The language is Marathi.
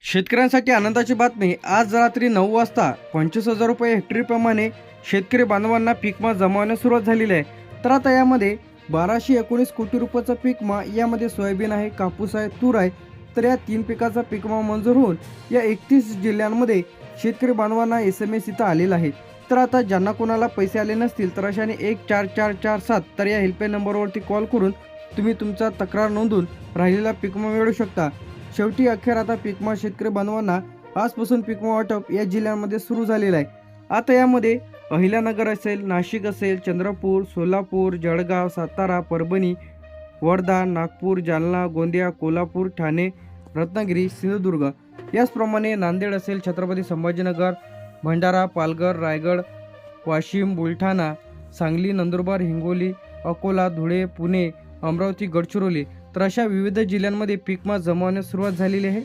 शेतकऱ्यांसाठी आनंदाची बातमी। आज रात्री 9 वाजता 25,000 रुपये हेक्टरीप्रमाणे शेतकरी बांधवांना पीक विमा जमावण्यास सुरुवात झालेली आहे। तर आता यामध्ये 1219 कोटी रुपयाचा पीक विमा, यामध्ये सोयाबीन आहे, कापूस आहे, तूर आहे। तर या 3 पिकाचा पीक विमा मंजूर होऊन या 31 जिल्ह्यांमध्ये शेतकरी बांधवांना SMS इथं आलेला आहे। तर आता ज्यांना कोणाला पैसे आले नसतील तर अशाने 14447 तर या हेल्पलाईन नंबरवरती कॉल करून तुम्ही तुमचा तक्रार नोंदवून राहिलेला पीक विमा मिळवू शकता। शेवटी अखेर आता पीक विमा शेतकरी बांधवांना आजपासून पीक विमा वाटप या जिल्ह्यांमध्ये सुरू झालेलं आहे। आता यामध्ये अहिल्यानगर असेल, नाशिक असेल, चंद्रपूर, सोलापूर, जळगाव, सातारा, परभणी, वर्धा, नागपूर, जालना, गोंदिया, कोल्हापूर, ठाणे, रत्नागिरी, सिंधुदुर्ग, याचप्रमाणे नांदेड असेल, छत्रपती संभाजीनगर, भंडारा, पालघर, रायगड, वाशिम, बुलढाणा, सांगली, नंदुरबार, हिंगोली, अकोला, धुळे, पुणे, अमरावती, गडचिरोली, तर अशा विविध जिल्ह्यांमध्ये पीक विमा जमावण्यास सुरुवात झालेली आहे।